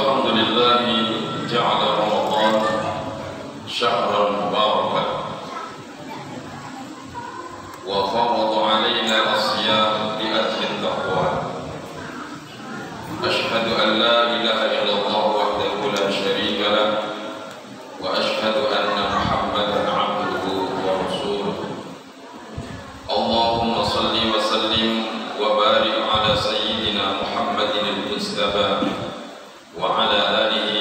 الحمد لله جعل رمضان شهرا مباركا وفرض علينا الصيام لأجل التقوى. أشهد أن لا إله إلا الله وحده لا شريك له وأشهد أن محمدا عبده ورسوله. اللهم صل وسلم وبارك على سيدنا محمد المجتبى وعلى آله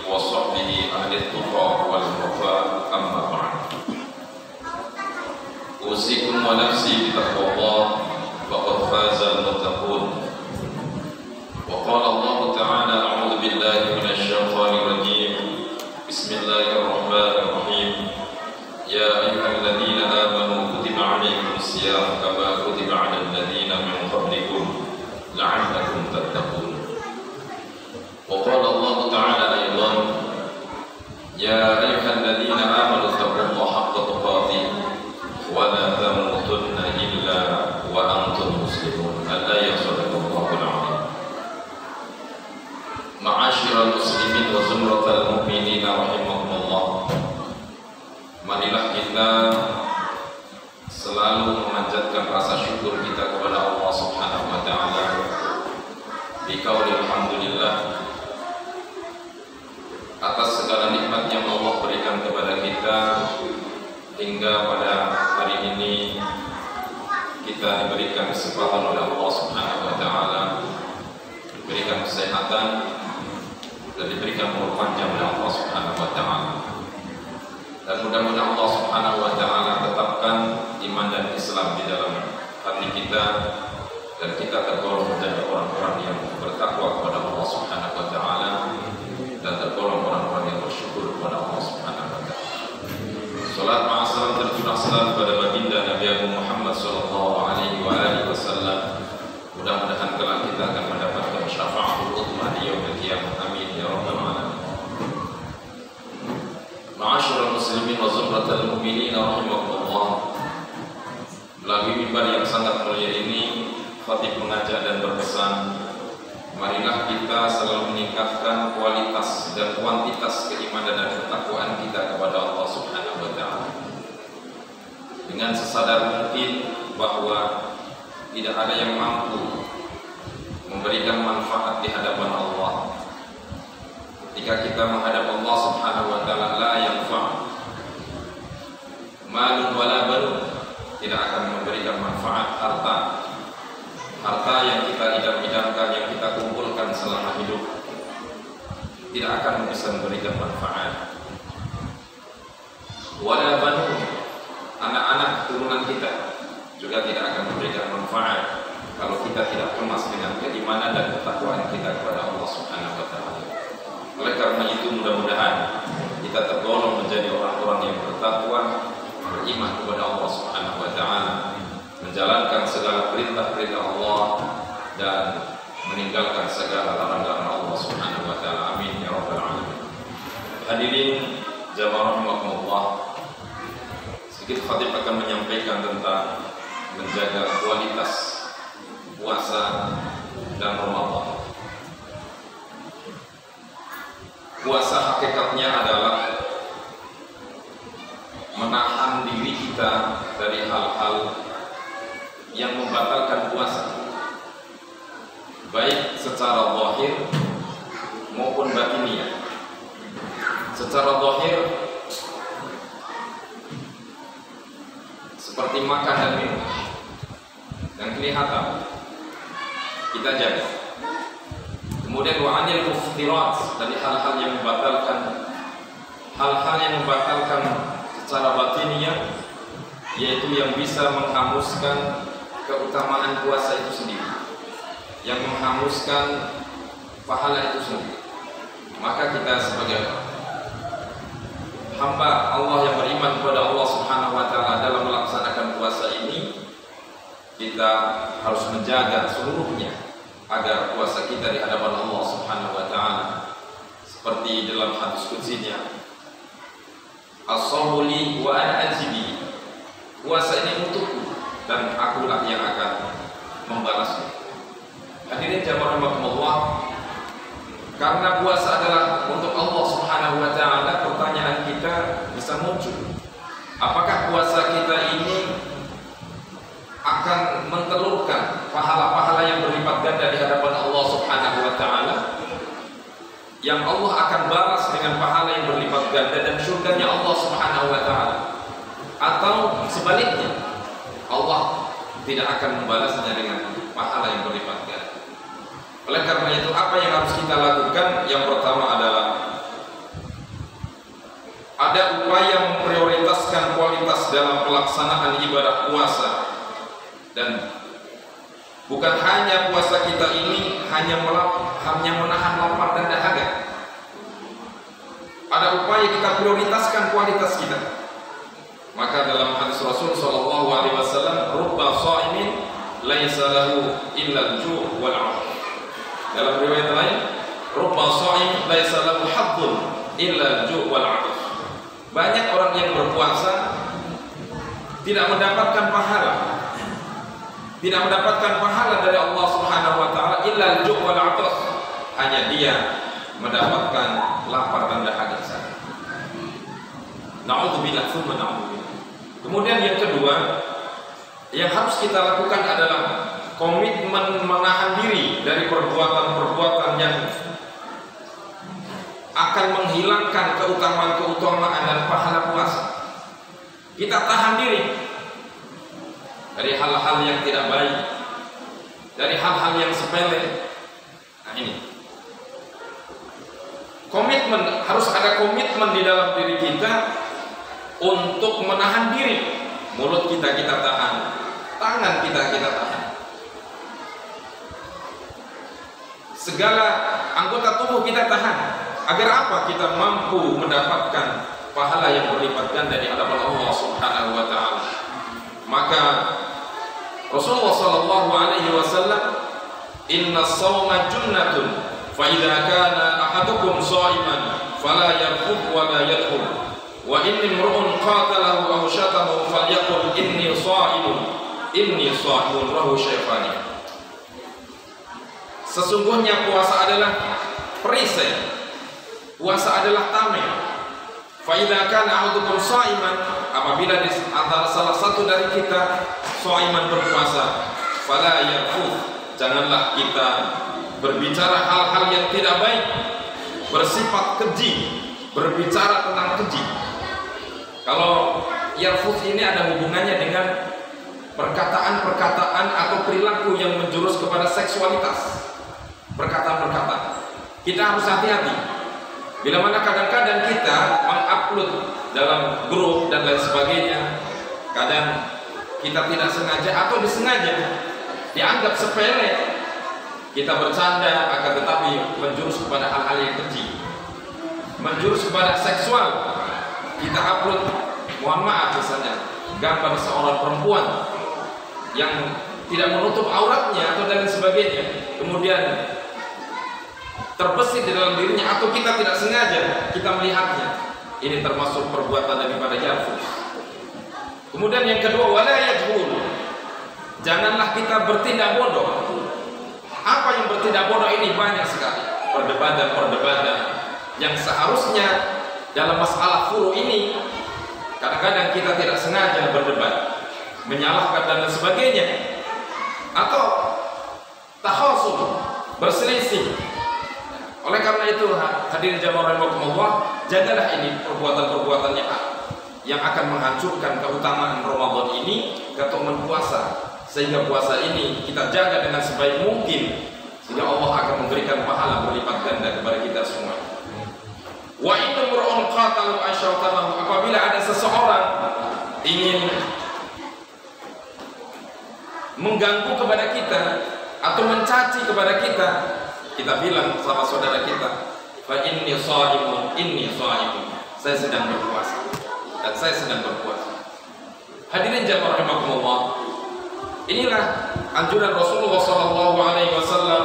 وصحبه أهل التقى والوفاء. أما بعد، أوصيكم ونفسي بتقوى الله فقد فاز المتقون. وقال الله تعالى: أعوذ بالله من الشيطان الرجيم، بسم الله الرحمن الرحيم. يا أيها الذين آمنوا كتب عليكم الصيام كما كتب على الذين من قبلكم لعلكم تتقون. وقال الله تعالى أيضا: يا أيها الذين آمنوا اتقوا الله حق تقاته ولا تموتن إلا وأنتم مسلمون. الآية. صدق الله العظيم. معاشر المسلمين وزمرة المؤمنين رحمكم الله, marilah kita selalu memanjatkan rasa syukur kita kepada Allah Subhanahu wa taala bi qaulil hamdulillah atas segala nikmat yang Allah berikan kepada kita hingga pada hari ini kita diberikan kesempatan oleh Allah Subhanahu wa taala, diberikan kesehatan dan diberikan umur panjang oleh Allah Subhanahu wa taala. Dan mudah-mudahan Allah Subhanahu wa taala tetapkan iman dan Islam di dalam hati kita dan kita tergolong menjadi orang-orang yang bertakwa kepada Allah Subhanahu wa taala dan tergolong orang-orang yang bersyukur kepada Allah Subhanahu wa taala. Salat ma'assalam tercurah salam kepada baginda Nabi Agung Muhammad sallallahu alaihi wa alihi wasallam. Mudah-mudahan kelak kita akan mendapatkan syafaatul uthma di yaumil qiyamah. Amin ya rabbal alamin. Ma'asyiral muslimin wa zumratal mu'minin rahimakumullah. Melalui mimbar yang sangat mulia ini, khatib mengajak dan berpesan, marilah kita selalu meningkatkan kualitas dan kuantitas keimanan dan ketakwaan kita kepada Allah Subhanahu wa taala. Dengan sesadar mungkin bahwa tidak ada yang mampu memberikan manfaat di hadapan Allah. Ketika kita menghadap Allah Subhanahu wa taala, la yanfa' malun wala banun, tidak akan memberikan manfaat harta yang kita idam-idamkan, yang kita kumpulkan selama hidup, tidak akan bisa memberikan manfaat. Wala banun, anak-anak turunan kita juga tidak akan memberikan manfaat kalau kita tidak kemas dengan keimanan dan ketakwaan kita kepada Allah Subhanahu wa taala. Oleh karena itu, mudah-mudahan kita tergolong menjadi orang-orang yang bertakwa, beriman kepada Allah Subhanahu wa taala, menjalankan segala perintah-perintah Allah dan meninggalkan segala larangan Allah Subhanahu wa taala. Amin ya rabbal alamin. Hadirin jamaah rahimakumullah, sedikit khatib akan menyampaikan tentang menjaga kualitas puasa dan Ramadan. Puasa hakikatnya adalah menahan diri kita dari hal-hal yang membatalkan puasa, baik secara zahir maupun batiniah. Secara zahir seperti makan dan minum yang kelihatan kita jaga. Kemudian wa'anil muftirat, dari hal-hal yang membatalkan secara batiniah, yaitu yang bisa menghanguskan keutamaan puasa itu sendiri, yang menghanguskan pahala itu sendiri. Maka kita sebagai hamba Allah yang beriman kepada Allah Subhanahu wa taala dalam melaksanakan puasa ini, kita harus menjaga seluruhnya agar puasa kita di hadapan Allah Subhanahu wa taala seperti dalam hadis qudsinya, as-shawmu li wa ana ajzi, puasa ini untukku dan akulah yang akan membalasnya. Hadirin jamaah rahimakumullah, Karena puasa adalah untuk Allah Subhanahu wa taala, pertanyaan kita bisa muncul. Apakah puasa kita ini akan mentelurkan pahala-pahala yang berlipat ganda di hadapan Allah Subhanahu wa taala? Yang Allah akan balas dengan pahala yang berlipat ganda dan surganya Allah Subhanahu wa taala. Atau sebaliknya, Allah tidak akan membalasnya dengan pahala yang berlipat ganda. Oleh karena itu, apa yang harus kita lakukan? Yang pertama adalah ada upaya memprioritaskan kualitas dalam pelaksanaan ibadah puasa. Dan bukan hanya puasa kita ini hanya menahan lapar dan dahaga. Ada upaya kita prioritaskan kualitas kita. Maka dalam hadis Rasul sallallahu alaihi wasallam, rubba shaimin laisa lahu illa al-ju' wal 'ath. Dalam riwayat lain, rubba shaim laisa lahu haddun illa al-ju' wal 'ath. Banyak orang yang berpuasa tidak mendapatkan pahala. Tidak mendapatkan pahala dari Allah Subhanahu wa taala illa al-ju' wal 'ath. Hanya dia mendapatkan lapar dan dahaga saja. Na'udzubillah tsumma na'udzubillah. Kemudian yang kedua yang harus kita lakukan adalah komitmen menahan diri dari perbuatan-perbuatan yang akan menghilangkan keutamaan-keutamaan dan pahala puasa. Kita tahan diri dari hal-hal yang tidak baik, dari hal-hal yang sepele. Nah ini komitmen, harus ada komitmen di dalam diri kita untuk menahan diri. Mulut kita tahan, tangan kita tahan, segala anggota tubuh kita tahan. Agar apa? Kita mampu mendapatkan pahala yang berlipat ganda di hadapan Allah Subhanahu wa taala. Maka Rasulullah sallallahu alaihi wasallam, inna shauma junnatun fa idza kana ahadukum shaiman fala yarfud wa la yadkhul wa inni imru'un qatalahu aw syatahu falyaqul inni shaimun rahu syaikhani. Sesungguhnya puasa adalah perisai, puasa adalah tameng. Fa idza kana ahadukum shaiman, apabila di antara salah satu dari kita shaiman berpuasa, fala yarfud, janganlah kita berbicara hal-hal yang tidak baik, bersifat keji, berbicara tentang keji. Kalau yarfud ini ada hubungannya dengan perkataan-perkataan atau perilaku yang menjurus kepada seksualitas. Perkataan-perkataan. Kita harus hati-hati. Bila mana kadang-kadang kita mengupload dalam grup dan lain sebagainya, kadang kita tidak sengaja atau disengaja dianggap sepele, kita bercanda, akan tetapi menjurus kepada hal-hal yang keji, menjurus kepada seksual. Kita upload, mohon maaf misalnya, gambar seorang perempuan yang tidak menutup auratnya atau dan sebagainya, kemudian terbesit di dalam dirinya, atau kita tidak sengaja kita melihatnya. Ini termasuk perbuatan daripada yarfud. Kemudian yang kedua, wala yajhul, janganlah kita bertindak bodoh. Apa yang bertindak bodoh ini? Banyak sekali perdebatan-perdebatan yang seharusnya dalam masalah furu ini kadang-kadang kita tidak sengaja berdebat, menyalahkan dan sebagainya, atau takhasum, berselisih. Oleh karena itu, hadirin jamaah rahimakumullah, jagalah ini perbuatan-perbuatan yang akan menghancurkan keutamaan Ramadan ini, keutamaan puasa, sehingga puasa ini kita jaga dengan sebaik mungkin, sehingga Allah akan memberikan pahala berlipat ganda kepada kita semua. Wa inna mur'un qatalu asyawtamahu, apabila ada seseorang ingin mengganggu kepada kita atau mencaci kepada kita, kita bilang sama saudara kita, fa inni shaimun, saya sedang berpuasa dan saya sedang berpuasa. Hadirin jamaah rahimakumullah, inilah anjuran Rasulullah sallallahu alaihi wasallam,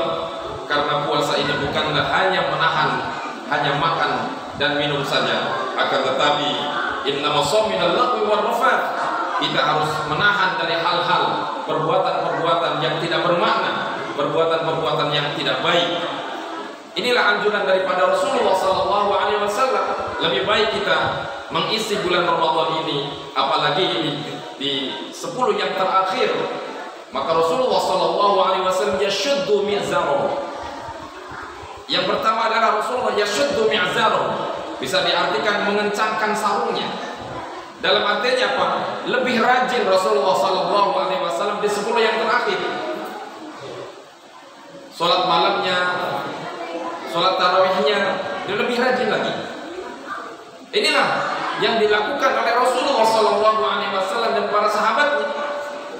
karena puasa ini bukanlah hanya menahan, hanya makan dan minum saja, akan tetapi innama shaum minal lagwi war rafath, kita harus menahan dari hal-hal perbuatan-perbuatan yang tidak bermakna, perbuatan-perbuatan yang tidak baik. Inilah anjuran daripada Rasulullah SAW. Lebih baik kita mengisi bulan Ramadan ini, apalagi ini di 10 yang terakhir. Maka Rasulullah SAW yashuddu mi'zarahu. Yang pertama adalah Rasulullah yashuddu mi'zarahu, bisa diartikan mengencangkan sarungnya. Dalam artinya apa? Lebih rajin Rasulullah SAW di 10 yang terakhir. Sholat malamnya, sholat tarawihnya, dia lebih rajin lagi. Inilah yang dilakukan oleh Rasulullah SAW dan para sahabatnya.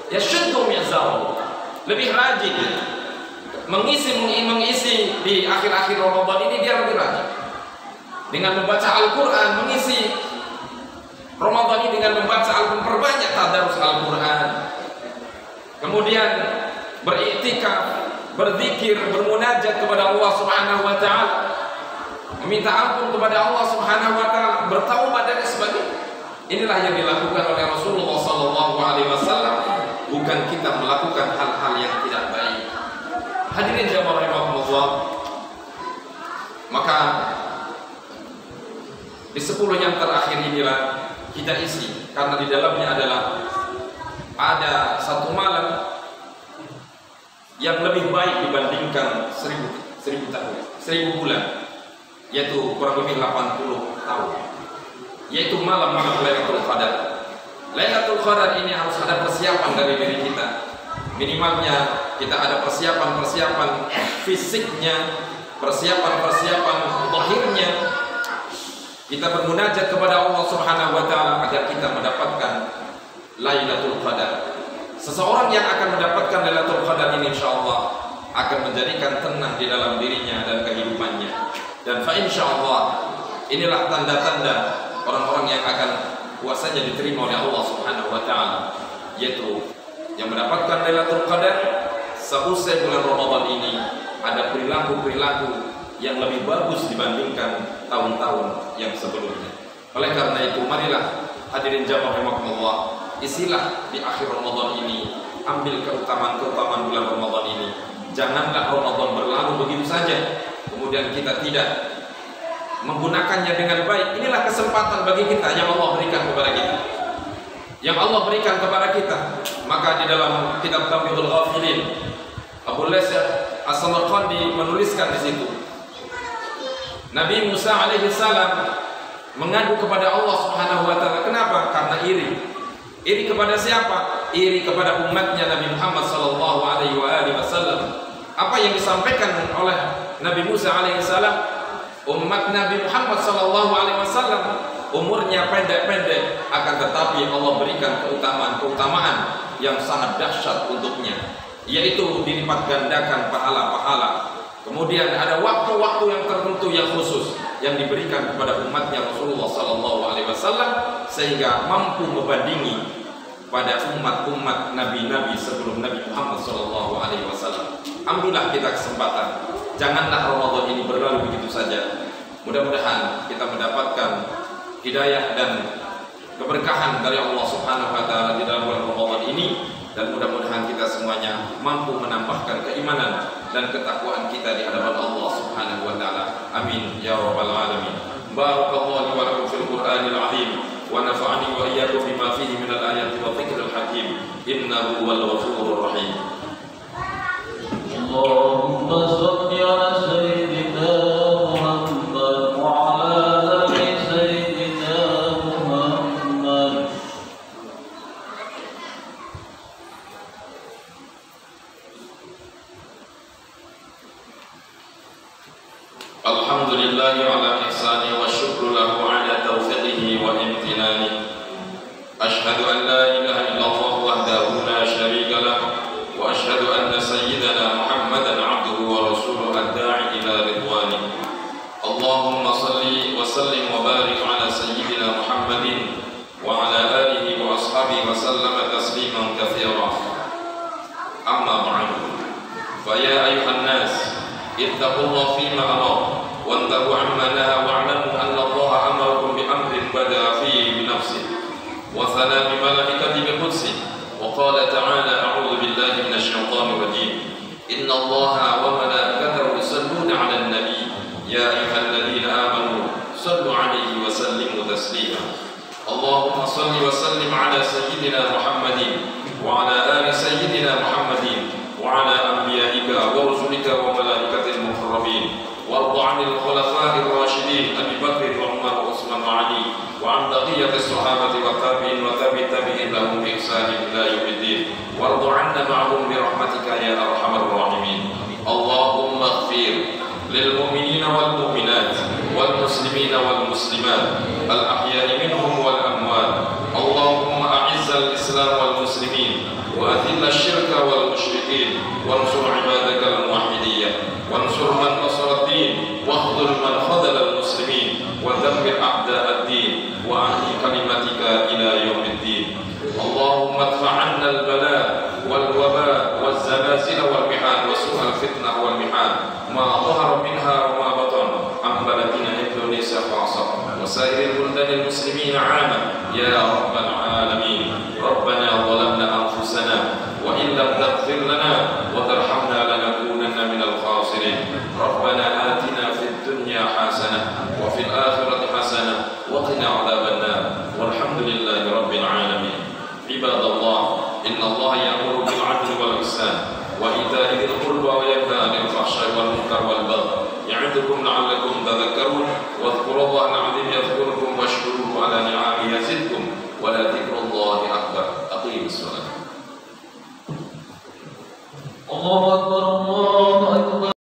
Yashuddu mi'zarahu, lebih rajin mengisi di akhir-akhir Ramadan ini. Dia lebih rajin dengan membaca Al-Quran, mengisi Ramadan ini dengan membaca Al-Quran, perbanyak tadarus Al-Quran, kemudian beriktikaf, berzikir, bermunajat kepada Allah Subhanahu wa taala, meminta ampun kepada Allah Subhanahu wa taala, bertaubat dan sebagainya. Inilah yang dilakukan oleh Rasulullah SAW, bukan kita melakukan hal-hal yang tidak baik. Hadirin jamaah rahimakumullah, maka di 10 yang terakhir inilah kita isi, karena di dalamnya adalah ada satu malam yang lebih baik dibandingkan 1000 bulan, yaitu kurang lebih 80 tahun, yaitu malam-malam Lailatul Qadar. Lailatul Qadar ini harus ada persiapan dari diri kita. Minimalnya kita ada persiapan fisiknya, persiapan zahirnya. Kita bermunajat kepada Allah Subhanahu wa taala agar kita mendapatkan Lailatul Qadar. Seseorang yang akan mendapatkan Lailatul Qadar ini insyaallah akan menjadikan tenang di dalam dirinya dan kehidupannya. Dan fa insyaallah inilah tanda-tanda orang-orang yang akan puasanya diterima oleh Allah Subhanahu wa taala, yaitu yang mendapatkan Lailatul Qadar seusai bulan Ramadan ini. Ada perilaku-perilaku yang lebih bagus dibandingkan tahun-tahun yang sebelumnya. Oleh karena itu, marilah hadirin jamaah rahimakumullah, isilah di akhir Ramadan ini, ambil keutamaan-keutamaan bulan Ramadan ini. Janganlah Ramadan berlalu begitu saja kemudian kita tidak menggunakannya dengan baik. Inilah kesempatan bagi kita yang Allah berikan kepada kita, Maka di dalam kitab Tamyidzul Ghafilin, Abu Layth As-Samarqandi menuliskan di situ, Nabi Musa alaihi salam mengadu kepada Allah Subhanahu wa taala. Kenapa? Karena iri. Iri kepada siapa? Iri kepada umatnya Nabi Muhammad sallallahu alaihi wasallam. Apa yang disampaikan oleh Nabi Musa alaihi salam? Umat Nabi Muhammad sallallahu alaihi wasallam umurnya pendek-pendek, akan tetapi Allah berikan keutamaan yang sangat dahsyat untuknya, yaitu dilipat gandakan pahala-pahala. Kemudian ada waktu-waktu yang tertentu yang khusus yang diberikan kepada umatnya Rasulullah SAW, sehingga mampu membandingi pada umat-umat nabi-nabi sebelum Nabi Muhammad SAW. Ambillah kita kesempatan, janganlah Ramadan ini berlalu begitu saja. Mudah-mudahan kita mendapatkan hidayah dan keberkahan dari Allah Subhanahu wa taala di dalam bulan Ramadan ini, dan mudah-mudahan kita semuanya mampu menambahkan keimanan dan ketakwaan kita di hadapan Allah Subhanahu wa taala. Amin ya rabbal alamin. Barakallahu wa lakum fil Qur'anil azim wa nafa'ani wa iyyakum bima fihi minal ayati wa dzikril hakim. Innahu wal ghafurur rahim. Allahumma shalli ala sayyidina Muhammad wa ala ali sayyidina Muhammad. Alhamdulillahi ala ihsani wa syukru lahu ala taufiqihi wa imtinani. Ashhadu an la ilaha illallah wahdahu la syarika lah, wa ashhadu anna sayyidana Muhammadan abduhu wa rasuluhu ad-da'i ila ridwani. Allahumma salli wa sallim wa barik ala sayyidina Muhammadin wa ala alihi wa ashabihi wa sallama tasliman katsira. Amma ba'du. Fa ya ayyuhan nas, ittaqullaha fima amara وانتهوا عما نهى واعلموا ان الله امركم بامر بدا فيه بنفسه وثنى بملائكته بقدسه وقال تعالى اعوذ بالله من الشيطان الرجيم ان الله وملائكته يصلون على النبي صل وسلم على سيدنا محمد وعلى آل سيدنا محمد وعلى أنبيائك ورسلك وملائكة المقربين، وارض عن الخلفاء الراشدين أبي بكر وعمر وعثمان وعلي، وعن بقية الصحابة والتابعين وتابع التابعين لهم بإحسان إلى يوم الدين، وارض عنا معهم برحمتك يا أرحم الراحمين. اللهم اغفر للمؤمنين والمؤمنات والمسلمين والمسلمات الأحياء منهم والأموات. اللهم أعز الإسلام والمسلمين وأذل الشرك والمشركين، وانصر عبادك الموحدين، وانصر من نصر الدين، واخذل من خذل المسلمين، ودمر أعداء الدين، وأعلي كلمتك إلى يوم الدين. اللهم ادفع عنا البلاء والوباء والزلازل والمحن وسوء الفتنة والمحن ما ظهر منها وما بطن عن بلدنا إندونيسيا خاصة وسائر البلدان المسلمين عامة يا رب العالمين. ربنا